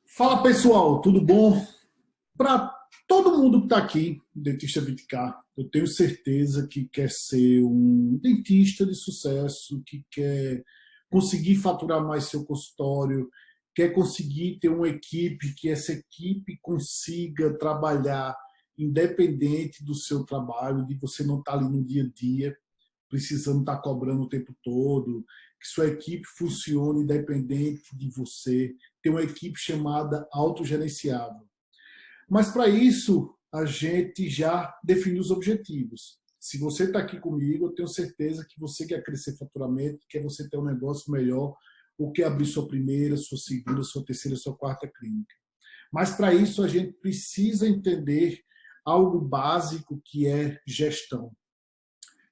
Fala pessoal, tudo bom? Para todo mundo que está aqui, Dentista 20K, eu tenho certeza que quer ser um dentista de sucesso, que quer conseguir faturar mais seu consultório, quer conseguir ter uma equipe, que essa equipe consiga trabalhar independente do seu trabalho, de você não estar ali no dia a dia, precisando estar cobrando o tempo todo, que sua equipe funcione independente de você, ter uma equipe chamada autogerenciável. Mas para isso, a gente já definiu os objetivos. Se você está aqui comigo, eu tenho certeza que você quer crescer faturamento, quer você ter um negócio melhor, ou quer abrir sua primeira, sua segunda, sua terceira, sua quarta clínica. Mas para isso a gente precisa entender algo básico que é gestão.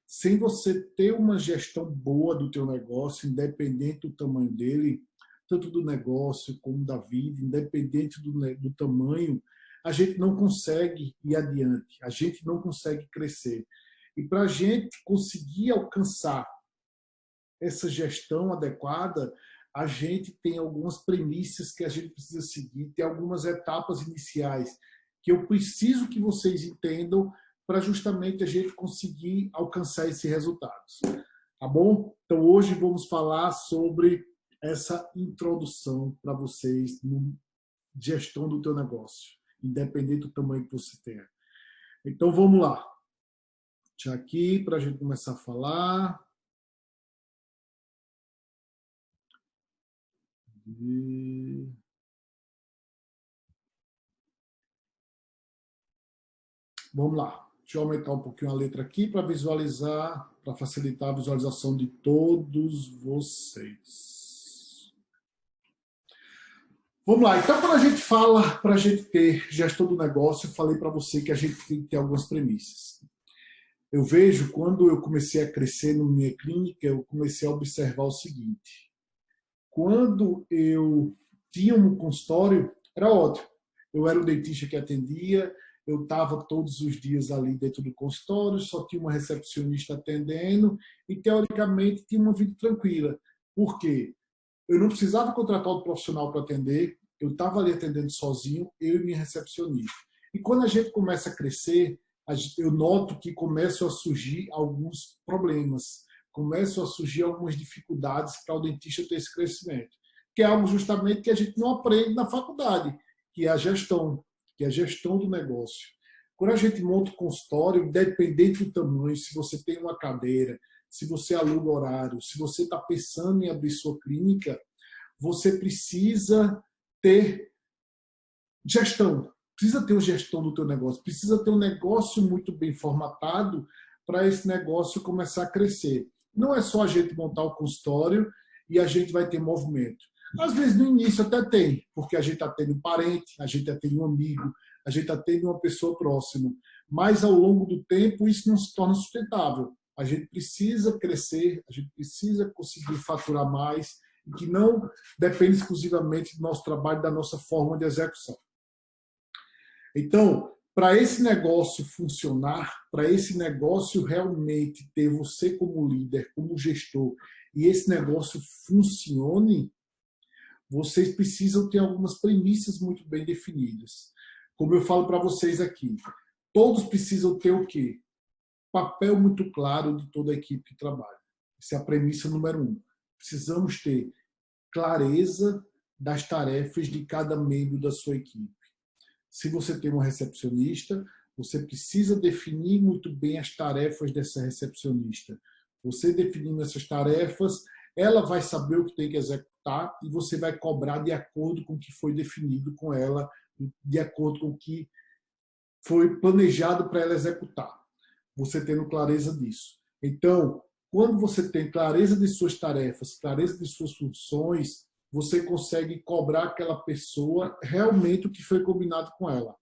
Sem você ter uma gestão boa do teu negócio, independente do tamanho dele, tanto do negócio como da vida, independente do tamanho, a gente não consegue ir adiante, a gente não consegue crescer. E para a gente conseguir alcançar essa gestão adequada, a gente tem algumas premissas que a gente precisa seguir, tem algumas etapas iniciais que eu preciso que vocês entendam para justamente a gente conseguir alcançar esses resultados. Tá bom? Então hoje vamos falar sobre essa introdução para vocês na gestão do teu negócio, independente do tamanho que você tenha. Então vamos lá. Deixa aqui para a gente começar a falar. Vamos lá. Deixa eu aumentar um pouquinho a letra aqui para visualizar, para facilitar a visualização de todos vocês. Vamos lá. Então, quando a gente fala para a gente ter gestão do negócio, eu falei para você que a gente tem que ter algumas premissas. Eu vejo, quando eu comecei a crescer na minha clínica, eu comecei a observar o seguinte. Quando eu tinha um consultório, era ótimo. Eu era o dentista que atendia, eu estava todos os dias ali dentro do consultório, só tinha uma recepcionista atendendo e, teoricamente, tinha uma vida tranquila. Por quê? Eu não precisava contratar outro profissional para atender, eu estava ali atendendo sozinho, eu e minha recepcionista. E quando a gente começa a crescer, eu noto que começam a surgir alguns problemas, começam a surgir algumas dificuldades para o dentista ter esse crescimento, que é algo justamente que a gente não aprende na faculdade, que é a gestão do negócio. Quando a gente monta o consultório, independente do tamanho, se você tem uma cadeira, se você aluga horário, se você está pensando em abrir sua clínica, você precisa ter gestão. Precisa ter uma gestão do teu negócio. Precisa ter um negócio muito bem formatado para esse negócio começar a crescer. Não é só a gente montar o consultório e a gente vai ter movimento. Às vezes, no início até tem, porque a gente atende um parente, a gente atende um amigo, a gente atende uma pessoa próxima. Mas, ao longo do tempo, isso não se torna sustentável. A gente precisa crescer, a gente precisa conseguir faturar mais, e que não depende exclusivamente do nosso trabalho, da nossa forma de execução. Então, para esse negócio funcionar, para esse negócio realmente ter você como líder, como gestor, e esse negócio funcione, vocês precisam ter algumas premissas muito bem definidas. Como eu falo para vocês aqui, todos precisam ter o quê? Papel muito claro de toda a equipe que trabalha. Essa é a premissa número 1. Precisamos ter clareza das tarefas de cada membro da sua equipe. Se você tem uma recepcionista, você precisa definir muito bem as tarefas dessa recepcionista. Você definindo essas tarefas, ela vai saber o que tem que executar e você vai cobrar de acordo com o que foi definido com ela, de acordo com o que foi planejado para ela executar. Você tendo clareza disso. Então, quando você tem clareza de suas tarefas, clareza de suas funções, você consegue cobrar aquela pessoa realmente o que foi combinado com ela.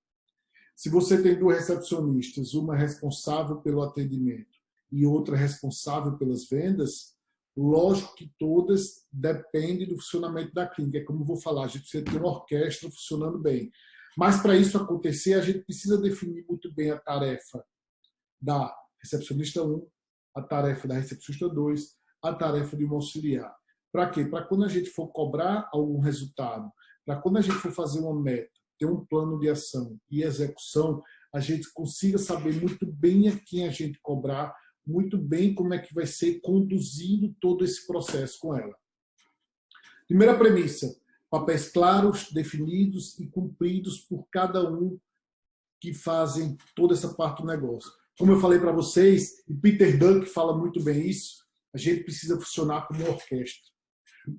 Se você tem 2 recepcionistas, uma responsável pelo atendimento e outra responsável pelas vendas, lógico que todas dependem do funcionamento da clínica. É como eu vou falar, a gente precisa ter uma orquestra funcionando bem. Mas para isso acontecer, a gente precisa definir muito bem a tarefa da recepcionista 1, a tarefa da recepcionista 2, a tarefa de um auxiliar. Para quê? Para quando a gente for cobrar algum resultado, para quando a gente for fazer uma meta, ter um plano de ação e execução, a gente consiga saber muito bem a quem a gente cobrar, muito bem como é que vai ser conduzido todo esse processo com ela. Primeira premissa, papéis claros, definidos e cumpridos por cada um que fazem toda essa parte do negócio. Como eu falei para vocês, e Peter Drucker fala muito bem isso, a gente precisa funcionar como uma orquestra,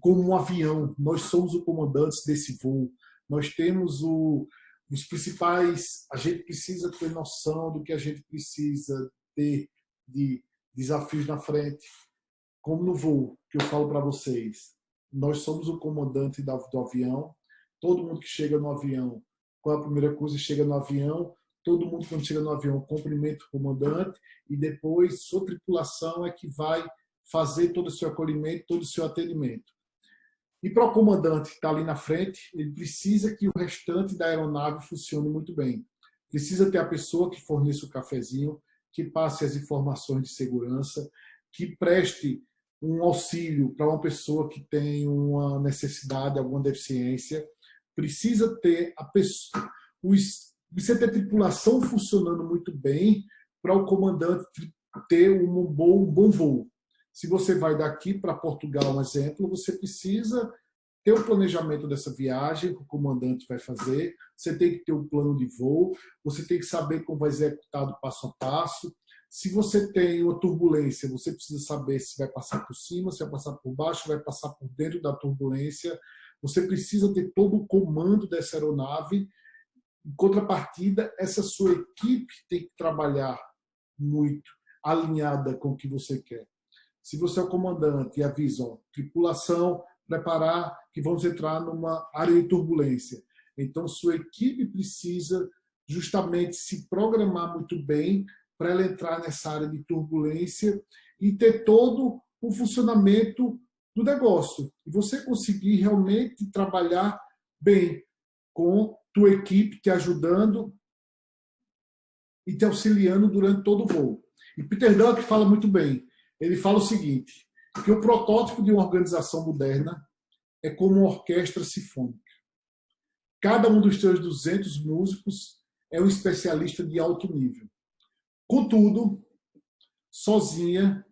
como um avião. Nós somos os comandantes desse voo. Nós temos os principais... A gente precisa ter noção do que a gente precisa ter de desafios na frente. Como no voo, que eu falo para vocês. Nós somos o comandante do avião. Todo mundo que chega no avião, qual é a primeira coisa? Chega no avião. Todo mundo, quando chega no avião, cumprimenta o comandante e depois sua tripulação é que vai fazer todo o seu acolhimento, todo o seu atendimento. E para o comandante que está ali na frente, ele precisa que o restante da aeronave funcione muito bem. Precisa ter a pessoa que forneça o cafezinho, que passe as informações de segurança, que preste um auxílio para uma pessoa que tem uma necessidade, alguma deficiência. Precisa ter a pessoa, precisa ter a tripulação funcionando muito bem para o comandante ter um bom voo. Se você vai daqui para Portugal, um exemplo, você precisa ter o planejamento dessa viagem que o comandante vai fazer, você tem que ter um plano de voo, você tem que saber como vai executado passo a passo. Se você tem uma turbulência, você precisa saber se vai passar por cima, se vai passar por baixo, se vai passar por dentro da turbulência. Você precisa ter todo o comando dessa aeronave. Em contrapartida, essa sua equipe tem que trabalhar muito alinhada com o que você quer. Se você é o comandante e avisa, ó, tripulação, preparar que vamos entrar numa área de turbulência. Então, sua equipe precisa justamente se programar muito bem para ela entrar nessa área de turbulência e ter todo o funcionamento do negócio. E você conseguir realmente trabalhar bem com tua equipe te ajudando e te auxiliando durante todo o voo. E Peter Drucker fala muito bem. Ele fala o seguinte, que o protótipo de uma organização moderna é como uma orquestra sinfônica. Cada um dos seus 200 músicos é um especialista de alto nível. Contudo, sozinha,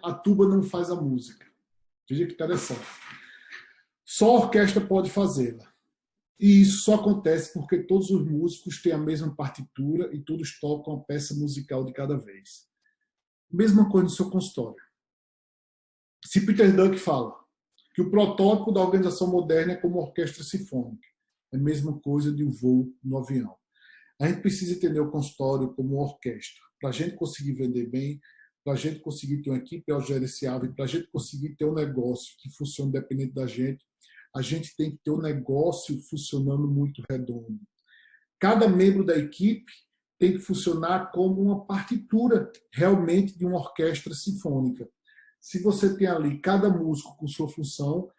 a tuba não faz a música. Veja que interessante. Só a orquestra pode fazê-la. E isso só acontece porque todos os músicos têm a mesma partitura e todos tocam a peça musical de cada vez. Mesma coisa no seu consultório. Se Peter Drucker fala que o protótipo da organização moderna é como uma orquestra sinfônica, é a mesma coisa de um voo no avião. A gente precisa entender o consultório como uma orquestra, para a gente conseguir vender bem, para a gente conseguir ter uma equipe gerenciável, para a gente conseguir ter um negócio que funcione independente da gente, a gente tem que ter um negócio funcionando muito redondo. Cada membro da equipe tem que funcionar como uma partitura realmente de uma orquestra sinfônica. Se você tem ali cada músico com sua função,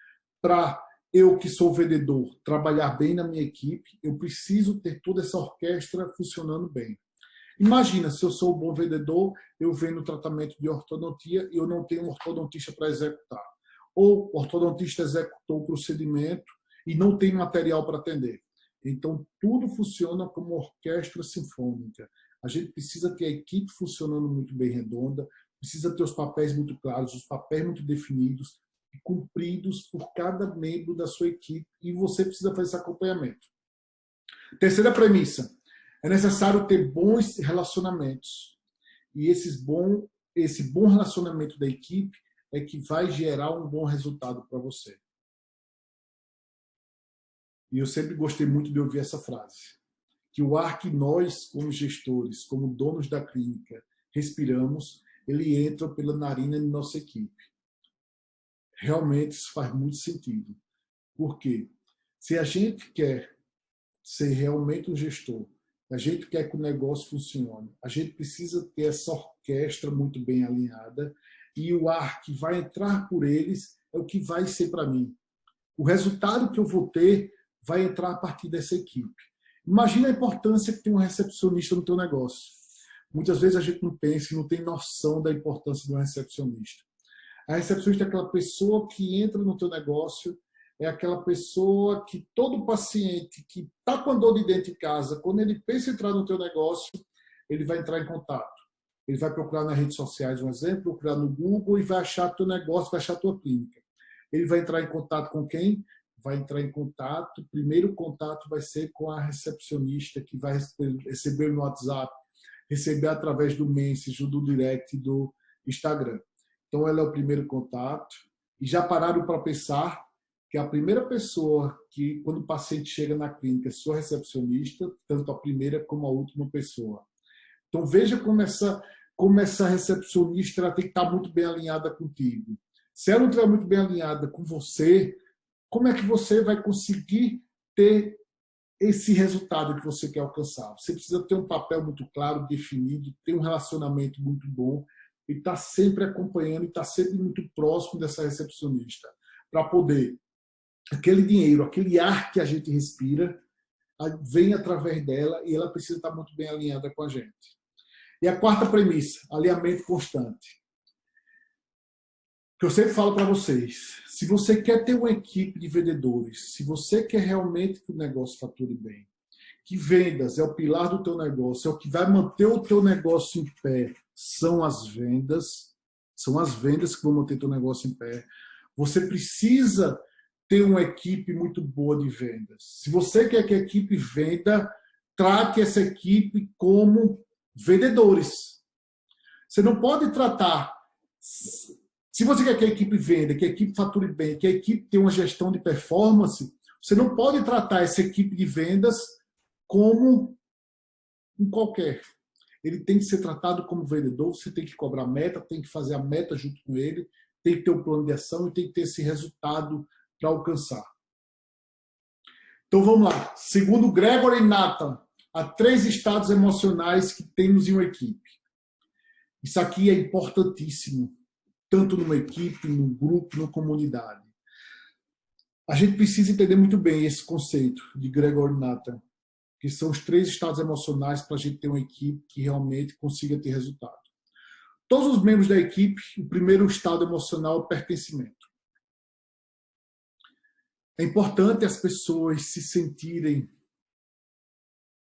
para eu que sou vendedor trabalhar bem na minha equipe, eu preciso ter toda essa orquestra funcionando bem. Imagina, se eu sou um bom vendedor, eu vendo tratamento de ortodontia e eu não tenho um ortodontista para executar. Ou o ortodontista executou o procedimento e não tem material para atender. Então, tudo funciona como uma orquestra sinfônica. A gente precisa ter a equipe funcionando muito bem redonda, precisa ter os papéis muito claros, os papéis muito definidos e cumpridos por cada membro da sua equipe, e você precisa fazer esse acompanhamento. Terceira premissa, é necessário ter bons relacionamentos. E esse bom relacionamento da equipe é que vai gerar um bom resultado para você. E eu sempre gostei muito de ouvir essa frase, que o ar que nós, como gestores, como donos da clínica, respiramos, ele entra pela narina de nossa equipe. Realmente isso faz muito sentido. Por quê? Se a gente quer ser realmente um gestor, a gente quer que o negócio funcione, a gente precisa ter essa orquestra muito bem alinhada e o ar que vai entrar por eles é o que vai ser para mim. O resultado que eu vou ter vai entrar a partir dessa equipe. Imagina a importância que tem um recepcionista no teu negócio. Muitas vezes a gente não pensa e não tem noção da importância de um recepcionista. A recepcionista é aquela pessoa que entra no teu negócio, é aquela pessoa que todo paciente que está com dor de dente em casa, quando ele pensa em entrar no teu negócio, ele vai entrar em contato. Ele vai procurar nas redes sociais, um exemplo, procurar no Google e vai achar teu negócio, vai achar tua clínica. Ele vai entrar em contato com quem? Vai entrar em contato, o primeiro contato vai ser com a recepcionista, que vai receber no WhatsApp, receber através do Messenger, do Direct, do Instagram. Então, ela é o primeiro contato. E já pararam para pensar que a primeira pessoa que, quando o paciente chega na clínica, é sua recepcionista, tanto a primeira como a última pessoa. Então, veja como essa recepcionista ela tem que estar muito bem alinhada contigo. Se ela não estiver muito bem alinhada com você, como é que você vai conseguir ter esse resultado que você quer alcançar? Você precisa ter um papel muito claro, definido, ter um relacionamento muito bom e estar sempre acompanhando e estar sempre muito próximo dessa recepcionista para poder aquele dinheiro, aquele ar que a gente respira, vem através dela e ela precisa estar muito bem alinhada com a gente. E a quarta premissa, alinhamento constante. Que eu sempre falo para vocês, se você quer ter uma equipe de vendedores, se você quer realmente que o negócio fature bem, que vendas é o pilar do teu negócio, é o que vai manter o teu negócio em pé, são as vendas que vão manter teu negócio em pé. Você precisa ter uma equipe muito boa de vendas. Se você quer que a equipe venda, trate essa equipe como vendedores. Você não pode tratar... Se você quer que a equipe venda, que a equipe fature bem, que a equipe tenha uma gestão de performance, você não pode tratar essa equipe de vendas como um qualquer. Ele tem que ser tratado como vendedor, você tem que cobrar meta, tem que fazer a meta junto com ele, tem que ter um plano de ação e tem que ter esse resultado para alcançar. Então vamos lá. Segundo Gregory Nathan, há 3 estados emocionais que temos em uma equipe. Isso aqui é importantíssimo, tanto numa equipe, num grupo, numa comunidade. A gente precisa entender muito bem esse conceito de Gregory Nathan, que são os 3 estados emocionais para a gente ter uma equipe que realmente consiga ter resultado. Todos os membros da equipe, o primeiro estado emocional é o pertencimento. É importante as pessoas se sentirem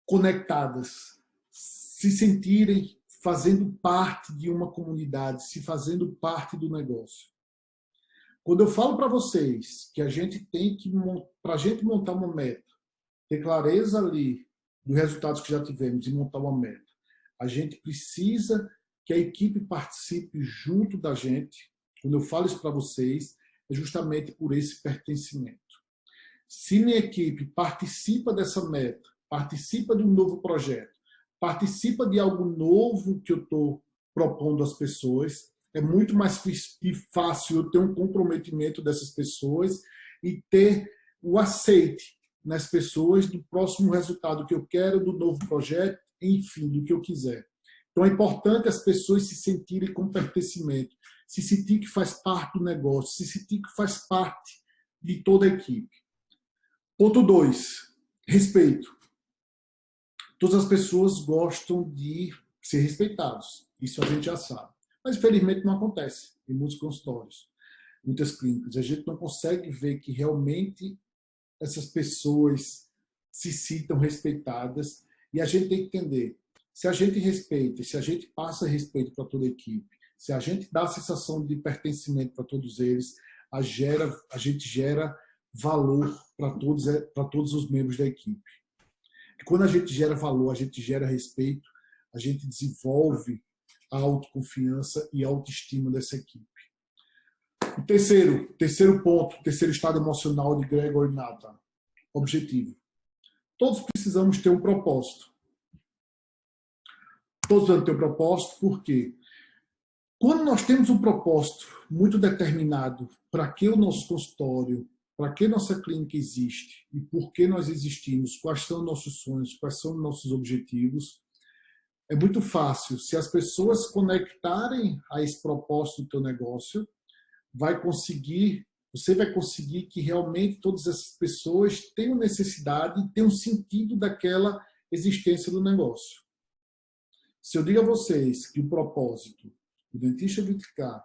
conectadas, se sentirem fazendo parte de uma comunidade, se fazendo parte do negócio. Quando eu falo para vocês que a gente tem que, para a gente montar uma meta, ter clareza ali dos resultados que já tivemos e montar uma meta, a gente precisa que a equipe participe junto da gente. Quando eu falo isso para vocês, é justamente por esse pertencimento. Se minha equipe participa dessa meta, participa de um novo projeto, participa de algo novo que eu estou propondo às pessoas, é muito mais fácil eu ter um comprometimento dessas pessoas e ter o aceite nas pessoas do próximo resultado que eu quero, do novo projeto, enfim, do que eu quiser. Então é importante as pessoas se sentirem com pertencimento, se sentir que faz parte do negócio, se sentir que faz parte de toda a equipe. Ponto 2, respeito. Todas as pessoas gostam de ser respeitados, isso a gente já sabe. Mas infelizmente não acontece em muitos consultórios, muitas clínicas. A gente não consegue ver que realmente essas pessoas se sintam respeitadas e a gente tem que entender, se a gente respeita, se a gente passa respeito para toda a equipe, se a gente dá a sensação de pertencimento para todos eles, a gente gera valor para todos os membros da equipe. E quando a gente gera valor, a gente gera respeito, a gente desenvolve a autoconfiança e a autoestima dessa equipe. O terceiro ponto, o terceiro estado emocional de Gregory Nathan, objetivo. Todos precisamos ter um propósito. Todos precisamos ter um propósito, por quê? Quando nós temos um propósito muito determinado para que o nosso consultório, para que nossa clínica existe e por que nós existimos, quais são nossos sonhos, quais são nossos objetivos, é muito fácil. Se as pessoas se conectarem a esse propósito do teu negócio, você vai conseguir que realmente todas essas pessoas tenham necessidade e tenham sentido daquela existência do negócio. Se eu digo a vocês que o propósito do Dentista 20K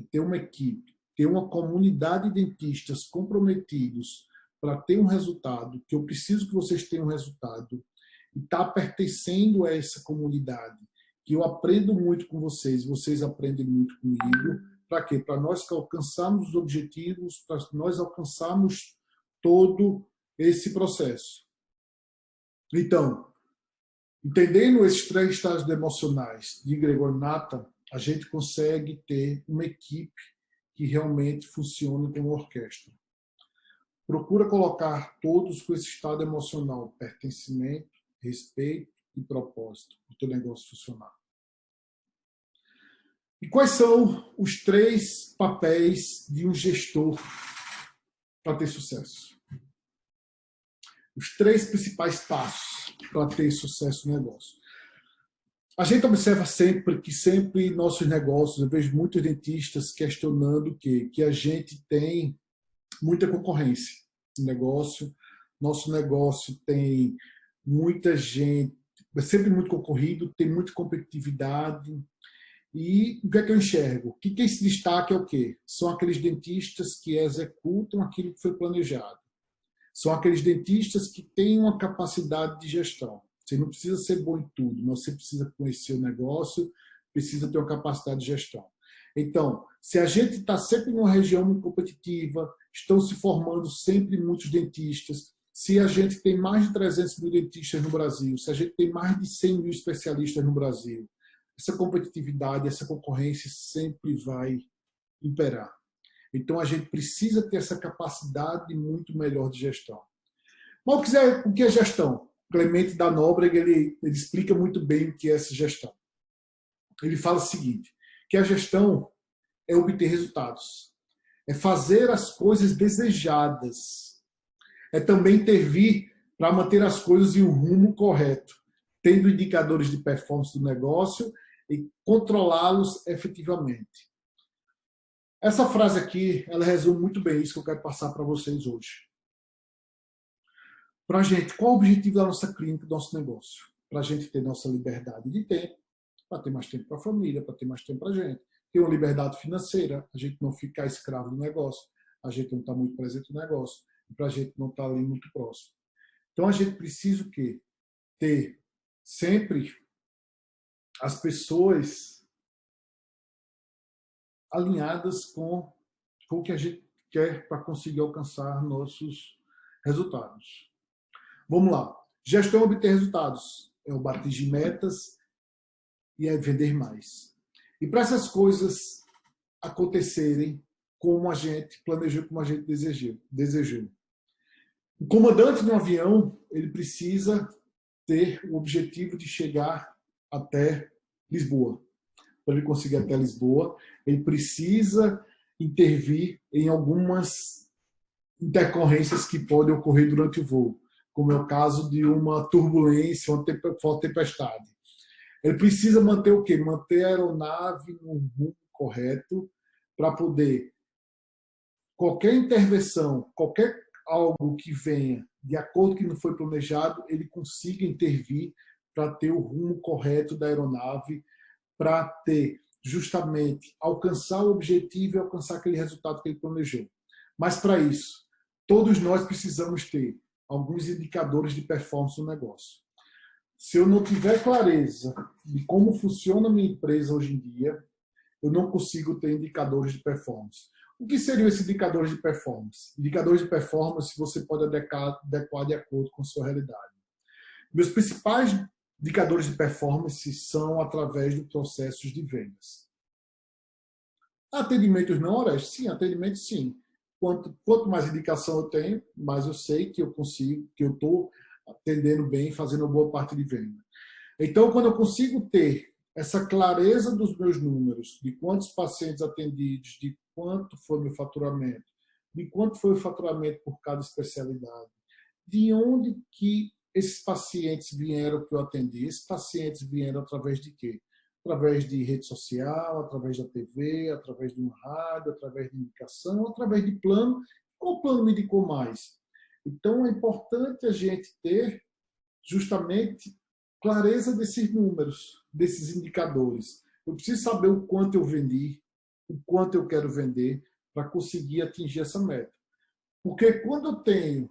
é ter uma equipe, ter uma comunidade de dentistas comprometidos para ter um resultado, que eu preciso que vocês tenham um resultado, e estar pertencendo a essa comunidade, que eu aprendo muito com vocês, vocês aprendem muito comigo. Para quê? Para nós alcançarmos os objetivos, para nós alcançarmos todo esse processo. Então, entendendo esses 3 estágios emocionais de Gregor Nata, a gente consegue ter uma equipe que realmente funcione como orquestra. Procura colocar todos com esse estado emocional, pertencimento, respeito e propósito, para o teu negócio funcionar. E quais são os 3 papéis de um gestor para ter sucesso? Os 3 principais passos para ter sucesso no negócio. A gente observa sempre que nossos negócios, eu vejo muitos dentistas questionando que a gente tem muita concorrência no negócio. Nosso negócio tem muita gente, é sempre muito concorrido, tem muita competitividade. E o que é que eu enxergo? O que se destaca é o quê? São aqueles dentistas que executam aquilo que foi planejado. São aqueles dentistas que têm uma capacidade de gestão. Você não precisa ser bom em tudo, mas você precisa conhecer o negócio, precisa ter uma capacidade de gestão. Então, se a gente está sempre em uma região muito competitiva, estão se formando sempre muitos dentistas, se a gente tem mais de 300 mil dentistas no Brasil, se a gente tem mais de 100 mil especialistas no Brasil, essa competitividade, essa concorrência sempre vai imperar. Então, a gente precisa ter essa capacidade muito melhor de gestão. Mas o que é gestão? Clemente da Nóbrega, ele explica muito bem o que é essa gestão. Ele fala o seguinte, que a gestão é obter resultados, é fazer as coisas desejadas, é também intervir para manter as coisas em um rumo correto, tendo indicadores de performance do negócio e controlá-los efetivamente. Essa frase aqui, ela resume muito bem isso que eu quero passar para vocês hoje. Para a gente, qual o objetivo da nossa clínica, do nosso negócio? Para a gente ter nossa liberdade de tempo, para ter mais tempo para a família, para ter mais tempo para a gente. Ter uma liberdade financeira, a gente não ficar escravo do negócio, a gente não estar muito presente no negócio, para a gente não estar ali muito próximo. Então a gente precisa o quê? Ter sempre as pessoas alinhadas com o que a gente quer para conseguir alcançar nossos resultados. Vamos lá. Gestão é obter resultados. É o bater de metas e é vender mais. E para essas coisas acontecerem como a gente planejou, como a gente desejou. O comandante de um avião, ele precisa ter o objetivo de chegar até Lisboa. Para ele conseguir até Lisboa, ele precisa intervir em algumas intercorrências que podem ocorrer durante o voo, como é o caso de uma turbulência, uma forte tempestade. Ele precisa manter o quê? Manter a aeronave no rumo correto para poder, qualquer intervenção, qualquer algo que venha de acordo com o que não foi planejado, ele consiga intervir para ter o rumo correto da aeronave, para ter justamente alcançar o objetivo e alcançar aquele resultado que ele planejou. Mas para isso, todos nós precisamos ter alguns indicadores de performance no negócio. Se eu não tiver clareza de como funciona a minha empresa hoje em dia, eu não consigo ter indicadores de performance. O que seriam esses indicadores de performance? Indicadores de performance você pode adequar de acordo com a sua realidade. Meus principais indicadores de performance são através de processos de vendas. Atendimentos não honestos? Sim, atendimento sim. Quanto mais indicação eu tenho, mais eu sei que eu consigo, que eu estou atendendo bem, fazendo uma boa parte de venda. Então, quando eu consigo ter essa clareza dos meus números, de quantos pacientes atendidos, de quanto foi meu faturamento, de quanto foi o faturamento por cada especialidade, de onde que esses pacientes vieram que eu atendi, esses pacientes vieram através de quê? Através de rede social, através da TV, através de um rádio, através de indicação, através de plano. Qual plano me indicou mais? Então, é importante a gente ter justamente clareza desses números, desses indicadores. Eu preciso saber o quanto eu vendi, o quanto eu quero vender para conseguir atingir essa meta. Porque quando eu tenho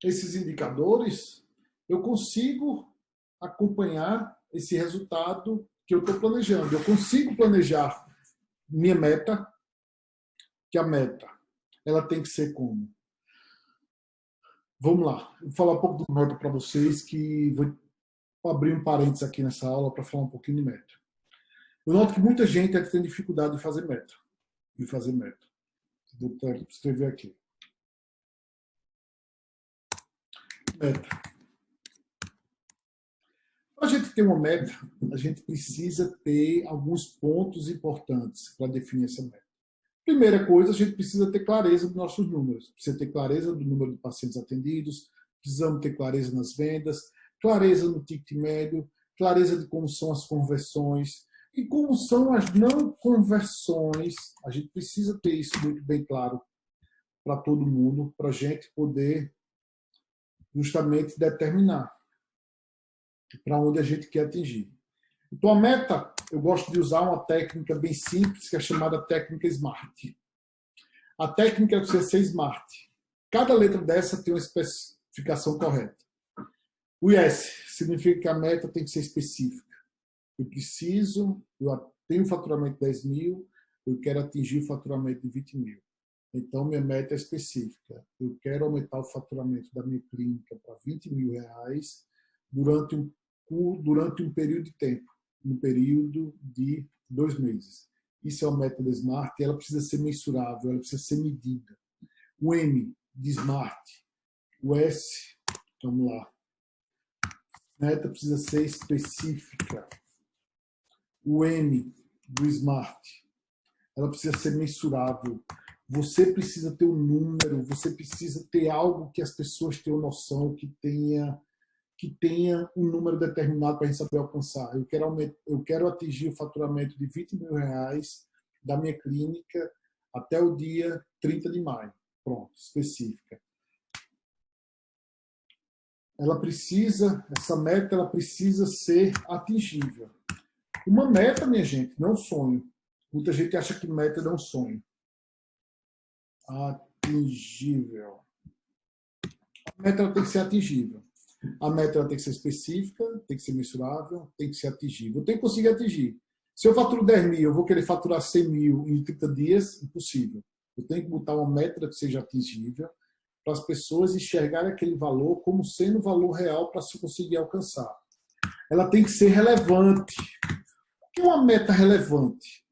esses indicadores, eu consigo acompanhar esse resultado que eu estou planejando. Eu consigo planejar minha meta, que a meta ela tem que ser como? Vamos lá, vou falar um pouco do meta para vocês, que vou abrir um parênteses aqui nessa aula para falar um pouquinho de meta. Eu noto que muita gente tem dificuldade de fazer meta. Vou escrever aqui. Meta. Para a gente ter uma meta, a gente precisa ter alguns pontos importantes para definir essa meta. Primeira coisa, a gente precisa ter clareza dos nossos números. Precisa ter clareza do número de pacientes atendidos, precisamos ter clareza nas vendas, clareza no ticket médio, clareza de como são as conversões e como são as não conversões. A gente precisa ter isso muito bem claro para todo mundo, para a gente poder justamente determinar para onde a gente quer atingir. Então, a meta, eu gosto de usar uma técnica bem simples, que é chamada técnica SMART. A técnica precisa ser SMART. Cada letra dessa tem uma especificação correta. O S significa que a meta tem que ser específica. Eu tenho um faturamento de 10 mil, eu quero atingir o faturamento de 20 mil. Então, minha meta é específica. Eu quero aumentar o faturamento da minha clínica para 20 mil reais durante um período de tempo, no período de 2 meses. Isso é o método SMART, e ela precisa ser mensurável, ela precisa ser medida. O M de SMART, o S, vamos lá. A meta precisa ser específica. O M do SMART, ela precisa ser mensurável. Você precisa ter um número, você precisa ter algo que as pessoas tenham noção, que tenha um número determinado para a gente saber alcançar. Eu quero atingir o faturamento de 20 mil reais da minha clínica até o dia 30 de maio. Pronto, específica. Essa meta ela precisa ser atingível. Uma meta, minha gente, não é um sonho. Muita gente acha que meta não é um sonho. Atingível. A meta ela tem que ser atingível. A meta ela tem que ser específica, tem que ser mensurável, tem que ser atingível. Eu tenho que conseguir atingir. Se eu faturo 10 mil, eu vou querer faturar 100 mil em 30 dias? Impossível. Eu tenho que botar uma meta que seja atingível para as pessoas enxergarem aquele valor como sendo um valor real para se conseguir alcançar. Ela tem que ser relevante. O que é uma meta relevante?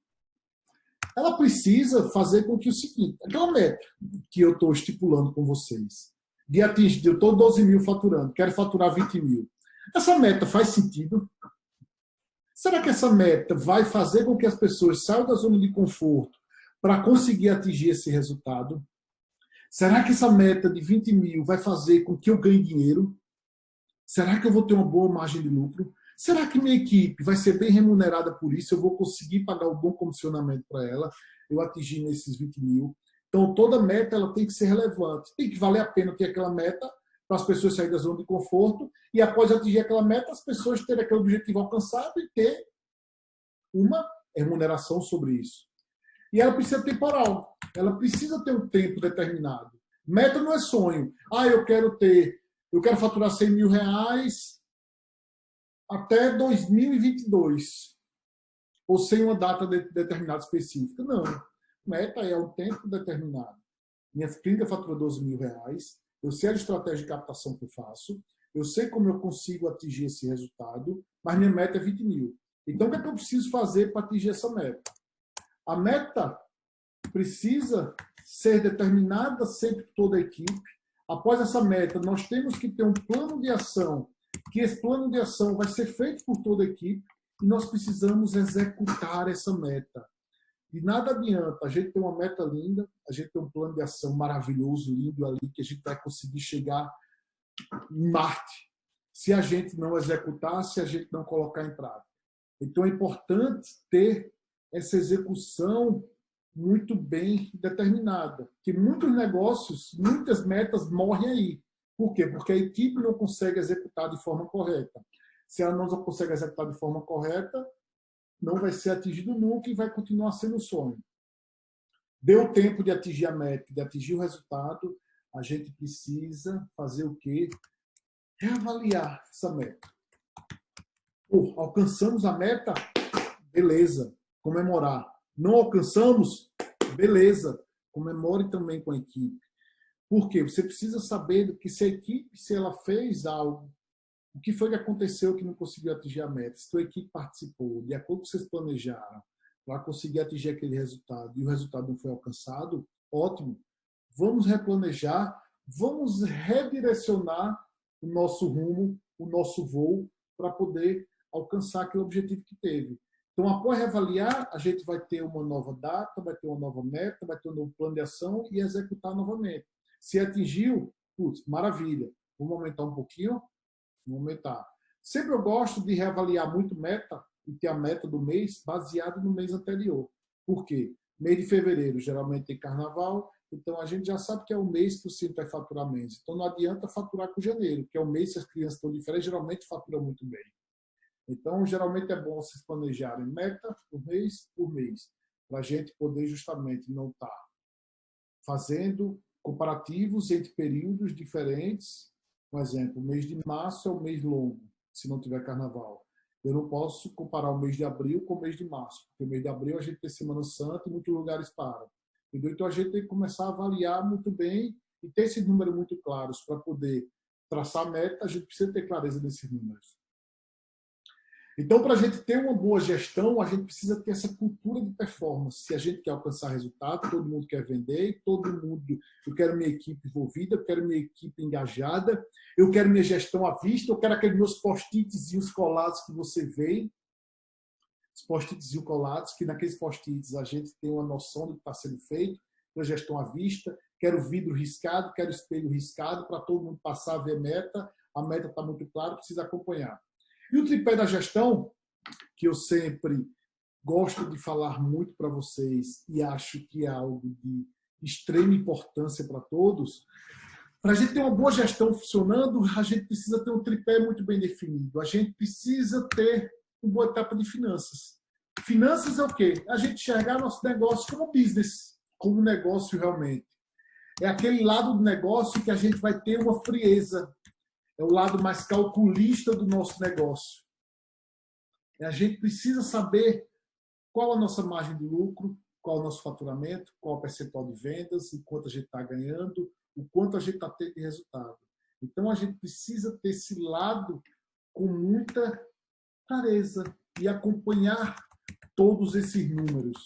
Ela precisa fazer com que o seguinte, aquela meta que eu estou estipulando com vocês, de atingir, eu estou 12 mil faturando, quero faturar 20 mil. Essa meta faz sentido? Será que essa meta vai fazer com que as pessoas saiam da zona de conforto para conseguir atingir esse resultado? Será que essa meta de 20 mil vai fazer com que eu ganhe dinheiro? Será que eu vou ter uma boa margem de lucro? Será que minha equipe vai ser bem remunerada por isso? Eu vou conseguir pagar um bom comissionamento para ela, eu atingir nesses 20 mil? Então, toda meta ela tem que ser relevante. Tem que valer a pena ter aquela meta para as pessoas saírem da zona de conforto e, após atingir aquela meta, as pessoas terem aquele objetivo alcançado e ter uma remuneração sobre isso. E ela precisa ser temporal. Ela precisa ter um tempo determinado. Meta não é sonho. Eu quero faturar 100 mil reais até 2022. Ou sem uma data determinada específica. Não. Meta é um tempo determinado. Minha clínica fatura 12 mil reais. Eu sei a estratégia de captação que eu faço. Eu sei como eu consigo atingir esse resultado. Mas minha meta é 20 mil. Então, o que é que eu preciso fazer para atingir essa meta? A meta precisa ser determinada sempre por toda a equipe. Após essa meta, nós temos que ter um plano de ação, que esse plano de ação vai ser feito por toda a equipe e nós precisamos executar essa meta. E nada adianta a gente ter uma meta linda, a gente ter um plano de ação maravilhoso, lindo ali, que a gente vai conseguir chegar em Marte, se a gente não executar, se a gente não colocar em prática. Então é importante ter essa execução muito bem determinada. Que muitos negócios, muitas metas morrem aí. Por quê? Porque a equipe não consegue executar de forma correta. Se ela não consegue executar de forma correta, não vai ser atingido nunca e vai continuar sendo um sonho. Deu tempo de atingir a meta, de atingir o resultado, a gente precisa fazer o quê? Reavaliar essa meta. Pô, alcançamos a meta? Beleza, comemorar. Não alcançamos? Beleza, comemore também com a equipe. Por quê? Você precisa saber do que se a equipe, se ela fez algo, o que foi que aconteceu que não conseguiu atingir a meta, se a tua equipe participou, de acordo com o que vocês planejaram, para conseguir atingir aquele resultado, e o resultado não foi alcançado, ótimo. Vamos replanejar, vamos redirecionar o nosso rumo, o nosso voo, para poder alcançar aquele objetivo que teve. Então, após reavaliar, a gente vai ter uma nova data, vai ter uma nova meta, vai ter um novo plano de ação e executar novamente. Se atingiu, putz, maravilha. Vamos aumentar um pouquinho? Vamos aumentar. Sempre eu gosto de reavaliar muito meta e ter a meta do mês baseada no mês anterior. Por quê? Mês de fevereiro geralmente tem carnaval, então a gente já sabe que é o mês que o Cinto vai faturar menos. Então não adianta faturar com janeiro, que é o mês que as crianças estão de férias, geralmente faturam muito bem. Então, geralmente é bom vocês planejarem meta por mês, para a gente poder justamente não estar fazendo comparativos entre períodos diferentes. Por exemplo, o mês de março é o mês longo, se não tiver carnaval. Eu não posso comparar o mês de abril com o mês de março, porque o mês de abril a gente tem Semana Santa e muitos lugares param. Então a gente tem que começar a avaliar muito bem e ter esses números muito claros para poder traçar a meta, a gente precisa ter clareza desses números. Então, para a gente ter uma boa gestão, a gente precisa ter essa cultura de performance. Se a gente quer alcançar resultado, todo mundo quer vender, todo mundo, eu quero minha equipe envolvida, eu quero minha equipe engajada, eu quero minha gestão à vista, eu quero aqueles meus post-its colados que você vê, os post-its colados, que naqueles post-its a gente tem uma noção do que está sendo feito, da gestão à vista, quero vidro riscado, quero espelho riscado, para todo mundo passar a ver a meta está muito clara, precisa acompanhar. E o tripé da gestão, que eu sempre gosto de falar muito para vocês e acho que é algo de extrema importância para todos, para a gente ter uma boa gestão funcionando, a gente precisa ter um tripé muito bem definido. A gente precisa ter uma boa etapa de finanças. Finanças é o quê? A gente enxergar nosso negócio como business, como negócio realmente. É aquele lado do negócio que a gente vai ter uma frieza. É o lado mais calculista do nosso negócio. A gente precisa saber qual a nossa margem de lucro, qual o nosso faturamento, qual o percentual de vendas, o quanto a gente está ganhando, o quanto a gente está tendo de resultado. Então, a gente precisa ter esse lado com muita clareza e acompanhar todos esses números.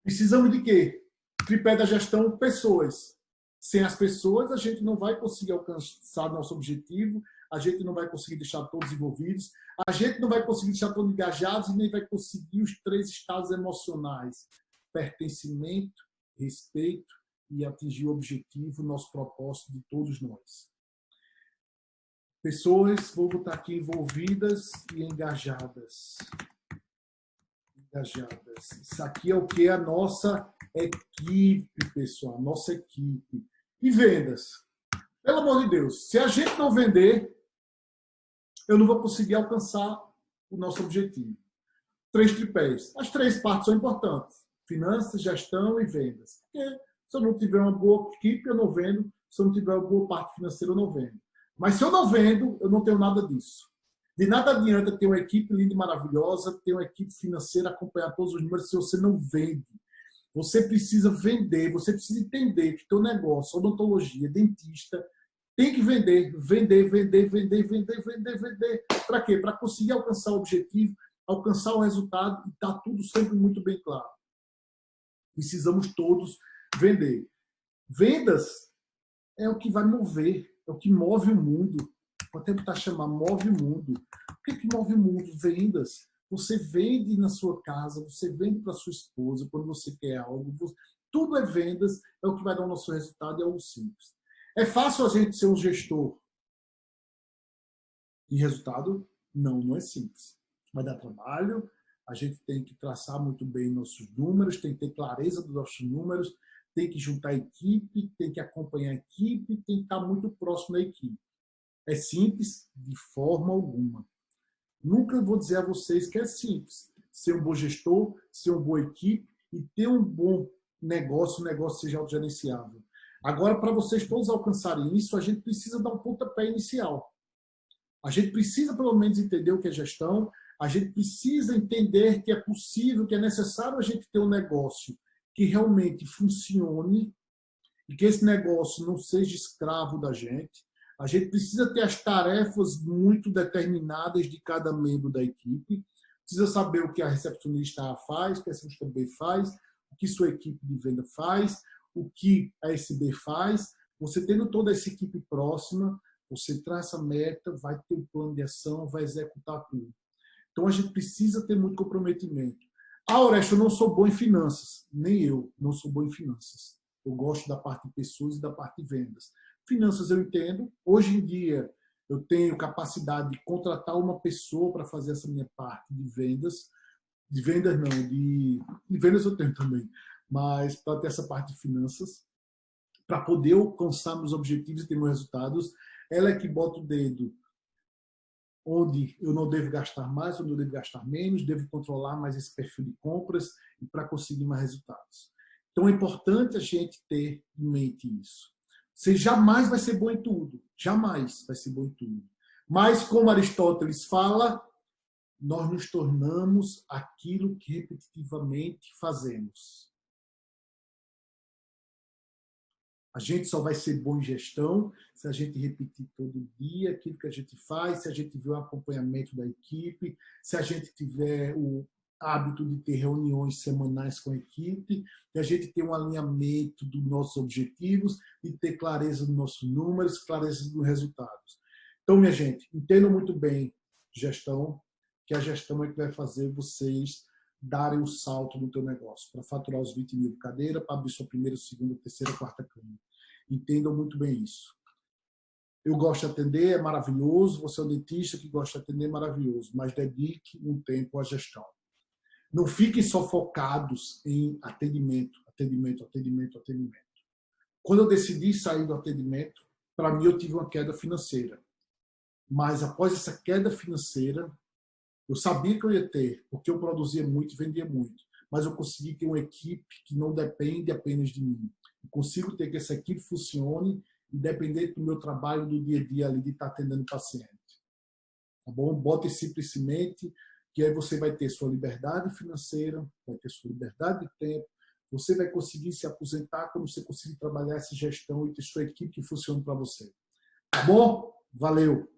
Precisamos de quê? Tripé da gestão, pessoas. Sem as pessoas, a gente não vai conseguir alcançar nosso objetivo, a gente não vai conseguir deixar todos envolvidos, a gente não vai conseguir deixar todos engajados e nem vai conseguir os 3 estados emocionais: pertencimento, respeito e atingir o objetivo, nosso propósito de todos nós. Pessoas, vou botar aqui, envolvidas e engajadas. Engajadas. Isso aqui é o que? A nossa equipe, pessoal, nossa equipe. E vendas. Pelo amor de Deus, se a gente não vender, eu não vou conseguir alcançar o nosso objetivo. 3 tripés. As 3 partes são importantes: finanças, gestão e vendas. Porque se eu não tiver uma boa equipe, eu não vendo. Se eu não tiver uma boa parte financeira, eu não vendo. Mas se eu não vendo, eu não tenho nada disso. De nada adianta ter uma equipe linda e maravilhosa, ter uma equipe financeira, acompanhar todos os números, se você não vende. Você precisa vender, você precisa entender que teu negócio, odontologia, dentista, tem que vender, vender, vender, vender, vender, vender, vender. Para quê? Para conseguir alcançar o objetivo, alcançar o resultado, e está tudo sempre muito bem claro. Precisamos todos vender. Vendas é o que vai mover, é o que move o mundo. Vou tentar chamar move o mundo. O que move o mundo? Vendas. Você vende na sua casa, você vende para sua esposa, quando você quer algo. Tudo é vendas, é o que vai dar o nosso resultado, é algo simples. É fácil a gente ser um gestor de resultado? Não, não é simples. Vai dar trabalho, a gente tem que traçar muito bem nossos números, tem que ter clareza dos nossos números, tem que juntar a equipe, tem que acompanhar a equipe, tem que estar muito próximo da equipe. É simples? De forma alguma. Nunca vou dizer a vocês que é simples. Ser um bom gestor, ser uma boa equipe e ter um bom negócio, o negócio seja autogerenciável. Agora, para vocês todos alcançarem isso, a gente precisa dar um pontapé inicial. A gente precisa, pelo menos, entender o que é gestão, a gente precisa entender que é possível, que é necessário a gente ter um negócio que realmente funcione e que esse negócio não seja escravo da gente. A gente precisa ter as tarefas muito determinadas de cada membro da equipe, precisa saber o que a recepcionista A faz, o que a recepcionista B faz, o que sua equipe de venda faz, o que a SB faz. Você tendo toda essa equipe próxima, você traça a meta, vai ter um plano de ação, vai executar tudo. Então, a gente precisa ter muito comprometimento. Ah, Orestes, eu não sou bom em finanças. Nem eu não sou bom em finanças. Eu gosto da parte de pessoas e da parte de vendas. Finanças eu entendo. Hoje em dia, eu tenho capacidade de contratar uma pessoa para fazer essa minha parte de vendas. De vendas não, de vendas eu tenho também. Mas para ter essa parte de finanças, para poder alcançar meus objetivos e ter meus resultados, ela é que bota o dedo onde eu não devo gastar mais, onde eu devo gastar menos, devo controlar mais esse perfil de compras e para conseguir mais resultados. Então é importante a gente ter em mente isso. Você jamais vai ser bom em tudo, jamais vai ser bom em tudo. Mas, como Aristóteles fala, nós nos tornamos aquilo que repetitivamente fazemos. A gente só vai ser bom em gestão se a gente repetir todo dia aquilo que a gente faz, se a gente tiver um acompanhamento da equipe, se a gente tiver o hábito de ter reuniões semanais com a equipe, de a gente ter um alinhamento dos nossos objetivos, de ter clareza dos nossos números, clareza dos resultados. Então, minha gente, entendam muito bem gestão, que a gestão é que vai fazer vocês darem o salto no teu negócio, para faturar os 20 mil de cadeira, para abrir sua primeira, segunda, terceira, quarta clínica. Entendam muito bem isso. Eu gosto de atender, é maravilhoso, você é um dentista que gosta de atender, é maravilhoso, mas dedique um tempo à gestão. Não fiquem só focados em atendimento, atendimento, atendimento, atendimento. Quando eu decidi sair do atendimento, para mim eu tive uma queda financeira. Mas após essa queda financeira, eu sabia que eu ia ter, porque eu produzia muito e vendia muito. Mas eu consegui ter uma equipe que não depende apenas de mim. Eu consigo ter que essa equipe funcione independente do meu trabalho do dia a dia ali de estar atendendo o paciente. Tá bom? Bote simplesmente que aí você vai ter sua liberdade financeira, vai ter sua liberdade de tempo, você vai conseguir se aposentar quando você conseguir trabalhar essa gestão e ter sua equipe que funcione para você. Tá bom? Valeu!